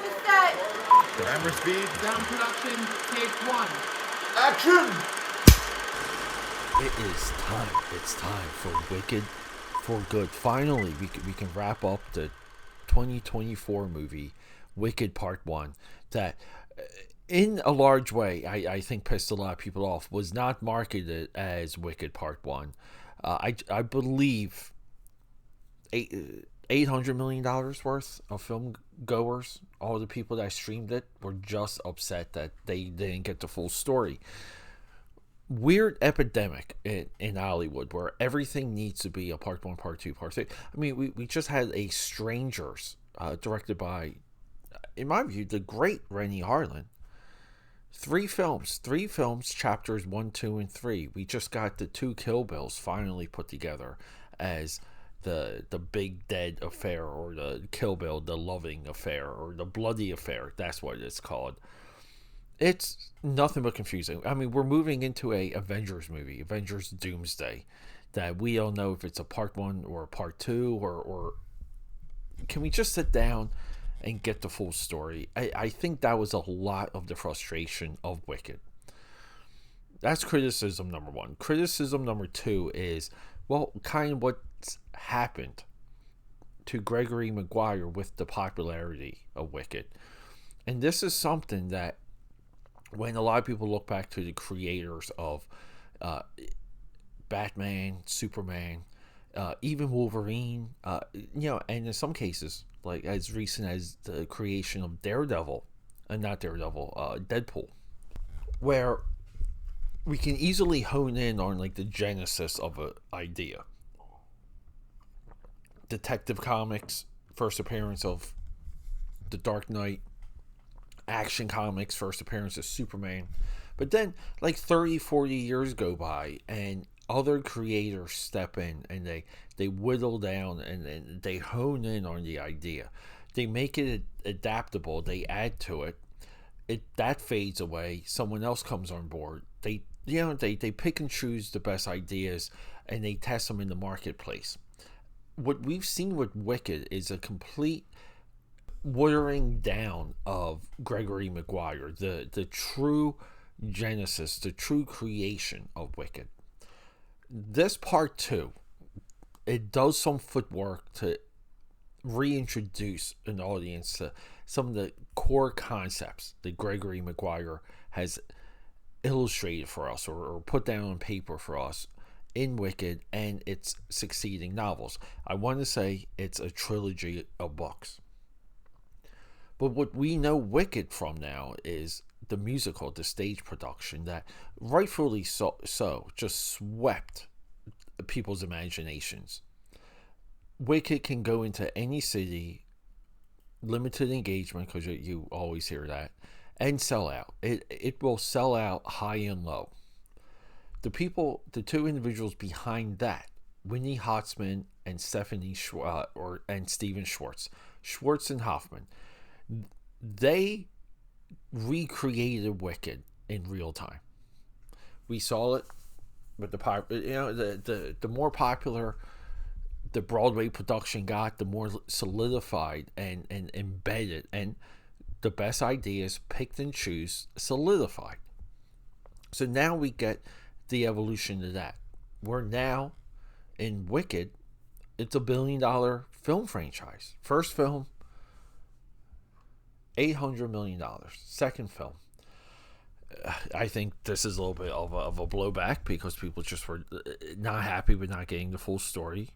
to set. Camera speed. Sound production, take one. Action! It is time. It's time for Wicked for Good. Finally, we can wrap up the 2024 movie, Wicked Part 1, that in a large way, I think pissed a lot of people off, was not marketed as Wicked Part 1. I believe $800 million worth of film goers, all the people that streamed it, were just upset that they didn't get the full story. Weird epidemic in Hollywood where everything needs to be a part 1, part 2, part 3. I mean, we just had a Strangers directed by, in my view, the great Rennie Harlan. Three films, chapters 1, 2, and 3. We just got the 2 Kill Bills finally put together as the big dead affair, or the Kill Bill, the loving affair, or the bloody affair. That's what it's called. It's nothing but confusing. I mean, we're moving into a Avengers movie, Avengers Doomsday, that we don't know if it's a part 1 or a part 2, or can we just sit down and get the full story? I think that was a lot of the frustration of Wicked. That's criticism number 1. Criticism number 2 is, well, kind of what's happened to Gregory Maguire with the popularity of Wicked. And this is something that, when a lot of people look back to the creators of Batman, Superman, even Wolverine, and in some cases, like as recent as the creation of Daredevil, Deadpool, where we can easily hone in on like the genesis of an idea. Detective Comics, first appearance of the Dark Knight. Action Comics, first appearance of Superman. But then like 30-40 years go by and other creators step in and they whittle down and they hone in on the idea. They make it adaptable, they add to it. That fades away, someone else comes on board. They pick and choose the best ideas and they test them in the marketplace. What we've seen with Wicked is a complete watering down of Gregory Maguire, the true genesis, the true creation of Wicked. This part 2, it does some footwork to reintroduce an audience to some of the core concepts that Gregory Maguire has illustrated for us, or put down on paper for us in Wicked and its succeeding novels. I want to say it's a trilogy of books. But what we know Wicked from now is the musical, the stage production that rightfully so just swept people's imaginations. Wicked can go into any city, limited engagement, because you always hear that, and sell out. It will sell out high and low. The 2 individuals behind that, Winnie Hotzman and Stephanie and Steven Schwartz and Hoffman, they recreated Wicked in real time. We saw it with the more popular the Broadway production got, the more solidified and embedded, and the best ideas picked and choose solidified. So now we get the evolution of that. We're now in Wicked. It's $1 billion film franchise. First film, $800 million. Second film, I think this is a little bit of a blowback because people just were not happy with not getting the full story.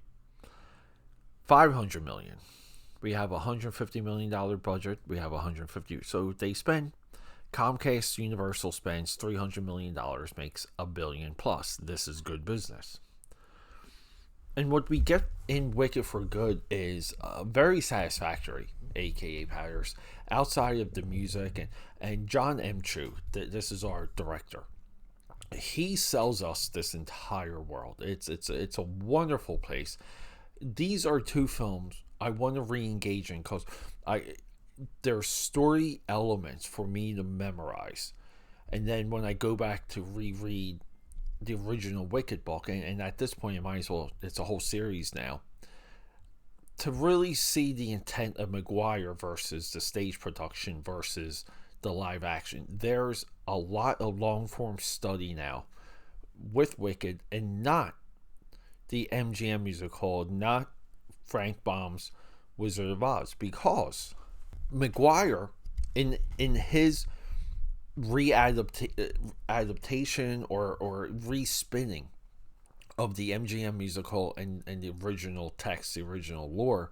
$500 million. We have a $150 million budget. We have $150. So they spend, Comcast Universal spends $300 million, makes $1 billion plus. This is good business. And what we get in Wicked for Good is very satisfactory, aka Patters, outside of the music and John M. Chu. This is our director. He sells us this entire world. It's a wonderful place. These are 2 films I want to re-engage in because there's story elements for me to memorize. And then when I go back to reread the original Wicked book, and at this point it might as well, it's a whole series now, to really see the intent of McGuire versus the stage production versus the live action, there's a lot of long form study now with Wicked, and not the MGM musical, not Frank Baum's Wizard of Oz, because McGuire, in his adaptation or re-spinning of the MGM musical and the original text, the original lore,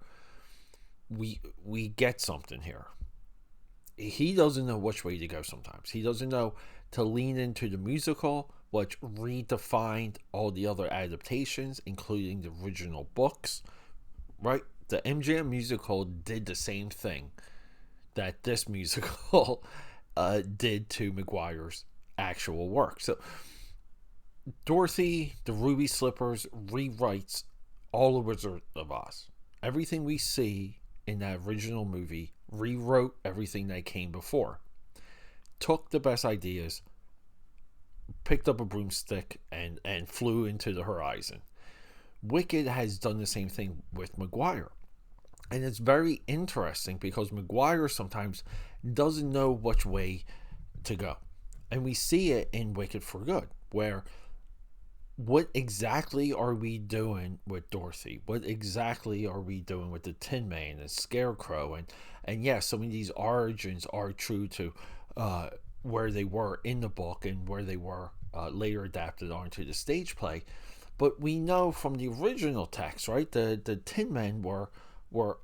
we get something here. He doesn't know which way to go sometimes. He doesn't know to lean into the musical, which redefined all the other adaptations, including the original books, right? The MGM musical did the same thing that this musical did to McGuire's actual work. So Dorothy, the Ruby Slippers, rewrites all of Wizard of Oz. Everything we see in that original movie rewrote everything that came before. Took the best ideas, picked up a broomstick, and flew into the horizon. Wicked has done the same thing with McGuire. And it's very interesting because McGuire sometimes doesn't know which way to go. And we see it in Wicked for Good, where what exactly are we doing with Dorothy? What exactly are we doing with the Tin Man and Scarecrow? And yes, some of these origins are true to where they were in the book and where they were later adapted onto the stage play. But we know from the original text, right? The Tin Men were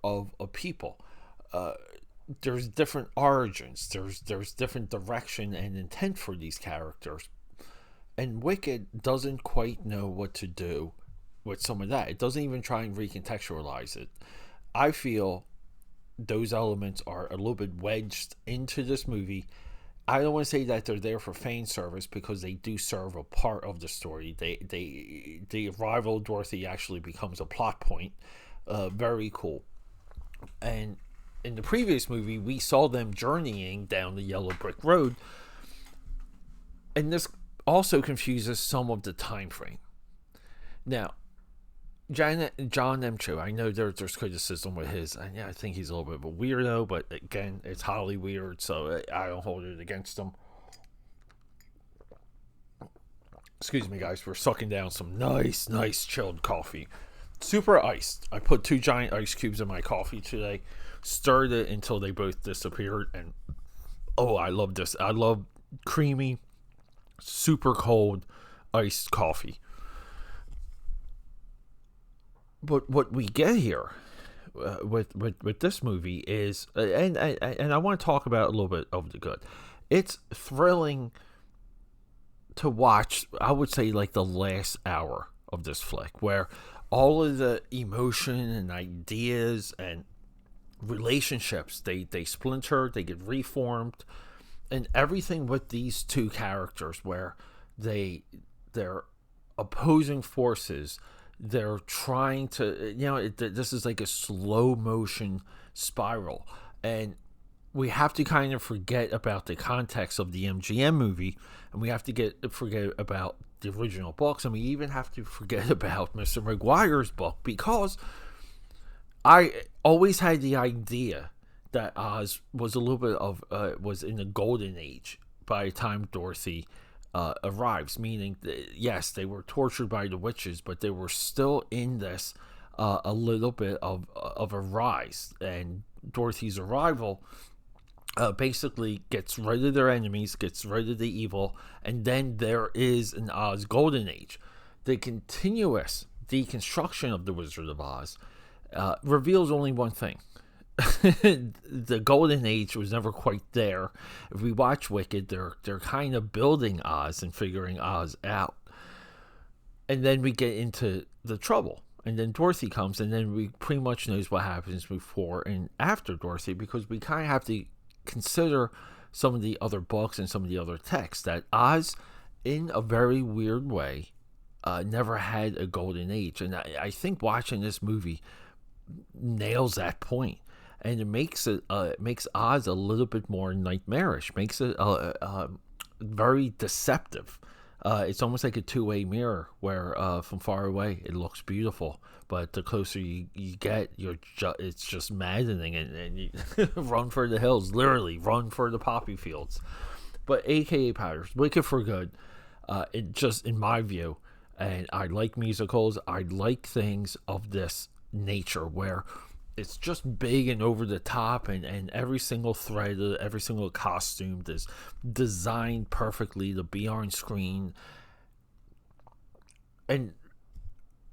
of a people. There's different origins. There's different direction and intent for these characters. And Wicked doesn't quite know what to do with some of that. It doesn't even try and recontextualize it. I feel those elements are a little bit wedged into this movie. I don't want to say that they're there for fan service, because they do serve a part of the story. The arrival of Dorothy actually becomes a plot point. Very cool. And in the previous movie, we saw them journeying down the yellow brick road. And this also confuses some of the time frame. Now, John M. Chu, I know there's criticism with his, and yeah, I think he's a little bit of a weirdo, but again, it's highly weird, so I don't hold it against him. Excuse me, guys, we're sucking down some nice chilled coffee. Super iced. I put 2 giant ice cubes in my coffee today, stirred it until they both disappeared, and oh, I love this. I love creamy, super cold iced coffee. But what we get here with this movie is, and I want to talk about a little bit of the good. It's thrilling to watch. I would say like the last hour of this flick, where all of the emotion and ideas and relationships they splinter, they get reformed, and everything with these two characters, where they're opposing forces. They're trying to, this is like a slow motion spiral. And we have to kind of forget about the context of the MGM movie. And we have to forget about the original books. And we even have to forget about Mr. McGuire's book. Because I always had the idea that Oz was a little bit of, was in the golden age by the time Dorothy arrives, meaning yes, they were tortured by the witches, but they were still in this a little bit of a rise. And Dorothy's arrival basically gets rid of their enemies, gets rid of the evil, and then there is an Oz golden age. The continuous deconstruction of the Wizard of Oz reveals only one thing. The golden age was never quite there. If we watch Wicked, they're kind of building Oz and figuring Oz out, and then we get into the trouble, and then Dorothy comes, and then we pretty much knows what happens before and after Dorothy, because we kind of have to consider some of the other books and some of the other texts that Oz, in a very weird way, never had a golden age. And I think watching this movie nails that point. And it makes Oz a little bit more nightmarish, makes it very deceptive. It's almost like a two-way mirror where from far away it looks beautiful, but the closer you get, it's just maddening, and you run for the hills, literally run for the poppy fields. But AKAPAD, Wicked for Good, it just, in my view, and I like musicals, I like things of this nature where it's just big and over the top, and every single thread, every single costume is designed perfectly to be on screen. And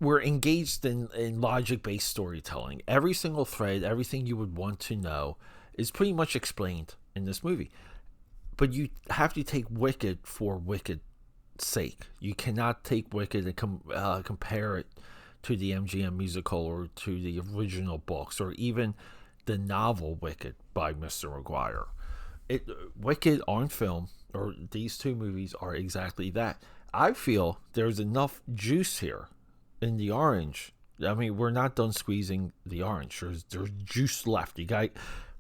we're engaged in logic-based storytelling. Every single thread, everything you would want to know is pretty much explained in this movie. But you have to take Wicked for Wicked's sake. You cannot take Wicked and compare it to the MGM musical or to the original books or even the novel Wicked by Mr. Maguire. Wicked on film, or these two movies, are exactly that. I feel there's enough juice here in the orange. I mean, we're not done squeezing the orange. There's juice left.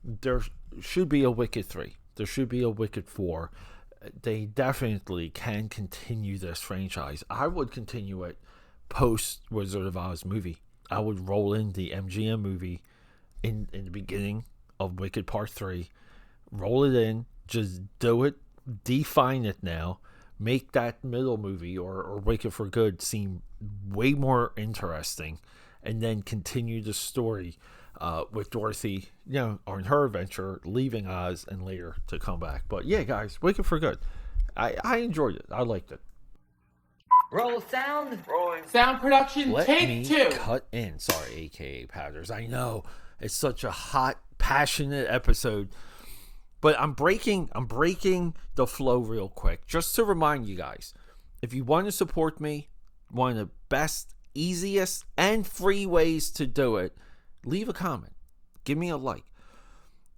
There should be a Wicked 3. There should be a Wicked 4. They definitely can continue this franchise. I would continue it post Wizard of Oz movie. I would roll in the MGM movie in the beginning of Wicked Part 3. Roll it in. Just do it. Define it now. Make that middle movie or Wicked for Good seem way more interesting, and then continue the story with Dorothy, on her adventure, leaving Oz and later to come back. But yeah, guys, Wicked for Good. I enjoyed it. I liked it. Roll sound. Rolling. Sound production, Let take me 2. cut in. Sorry, AKAPADers. I know it's such a hot, passionate episode, but I'm breaking the flow real quick just to remind you guys. If you want to support me, one of the best, easiest, and free ways to do it, leave a comment. Give me a like.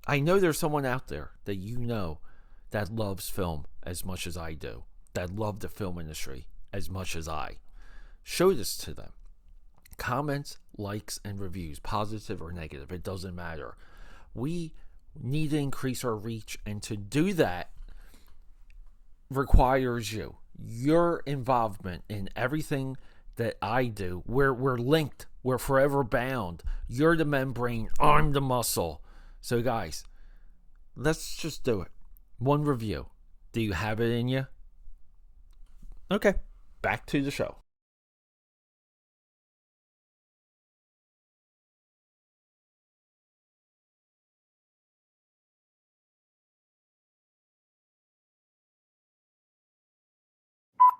I know there's someone out there that that loves film as much as I do, that love the film industry as much as I. Show this to them. Comments, likes, and reviews, positive or negative, it doesn't matter. We need to increase our reach, and to do that requires your involvement in everything that I do. We're linked. We're forever bound. You're the membrane, I'm the muscle. So guys, let's just do it. One review. Do you have it in you? Okay, back to the show.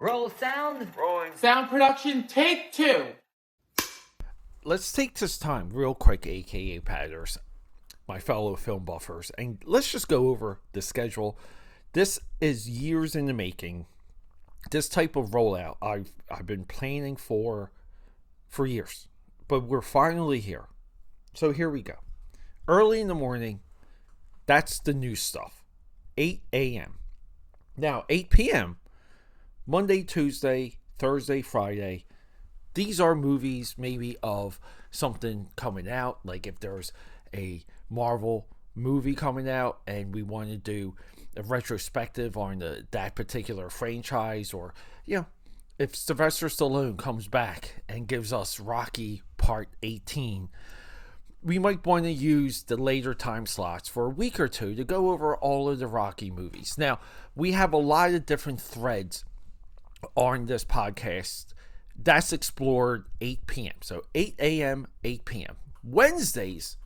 Roll sound. Rolling. Sound production, take 2. Let's take this time real quick, AKAPADers, my fellow film buffers, and let's just go over the schedule. This is years in the making. This type of rollout I've been planning for years, but we're finally here. So here we go. Early in the morning, that's the new stuff. 8 a.m. Now, 8 p.m., Monday, Tuesday, Thursday, Friday, these are movies maybe of something coming out. Like if there's a Marvel movie coming out and we want to do a retrospective on that particular franchise, or if Sylvester Stallone comes back and gives us Rocky Part 18, we might want to use the later time slots for a week or two to go over all of the Rocky movies. Now, we have a lot of different threads on this podcast that's explored 8 p.m. So 8 a.m., 8 p.m. Wednesdays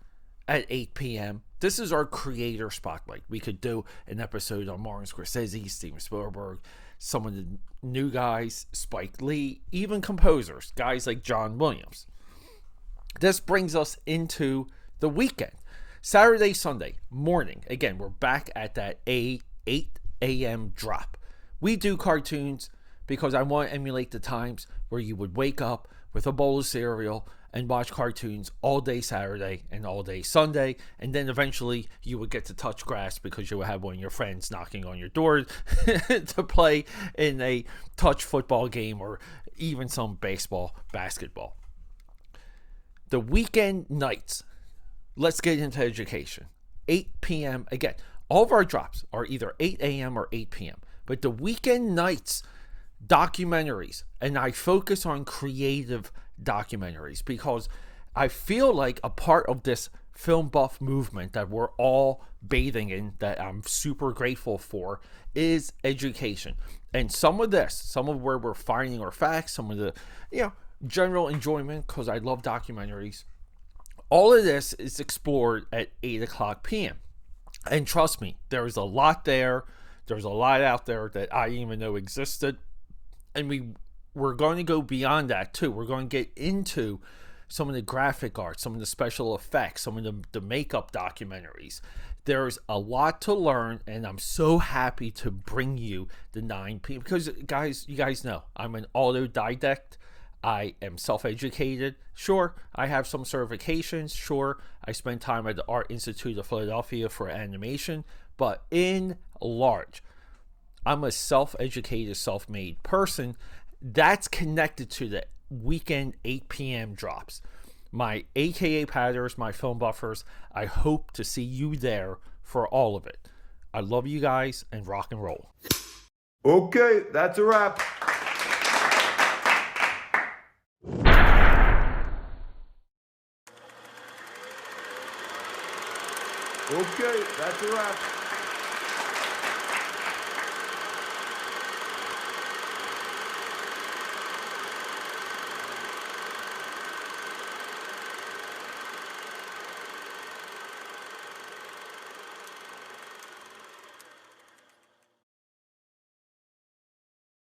at 8 p.m. This is our creator spotlight. We could do an episode on Martin Scorsese, Steven Spielberg, some of the new guys, Spike Lee, even composers, guys like John Williams. This brings us into the weekend. Saturday, Sunday morning. Again, we're back at that 8 a.m. drop. We do cartoons because I want to emulate the times where you would wake up with a bowl of cereal and watch cartoons all day Saturday and all day Sunday, and then eventually you would get to touch grass because you would have one of your friends knocking on your door to play in a touch football game or even some baseball, basketball. The weekend nights, let's get into education. 8 p.m. Again, all of our drops are either 8 a.m. or 8 p.m. But the weekend nights, documentaries, and I focus on creative documentaries because I feel like a part of this film buff movement that we're all bathing in, that I'm super grateful for, is education. And some of where we're finding our facts, some of the, general enjoyment, because I love documentaries. All of this is explored at 8 o'clock p.m. And trust me, there's a lot there. There's a lot out there that I didn't even know existed. And we're going to go beyond that too. We're going to get into some of the graphic art, some of the special effects, some of the makeup documentaries. There's a lot to learn, and I'm so happy to bring you the 9 p.m. because, guys, you guys know I'm an autodidact. I am self-educated. Sure, I have some certifications. Sure, I spent time at the Art Institute of Philadelphia for animation. But in large, I'm a self-educated, self-made person that's connected to the weekend 8 p.m. drops. My AKAPADers, my film buffers, I hope to see you there for all of it. I love you guys, and rock and roll. Okay, that's a wrap. Okay, that's a wrap.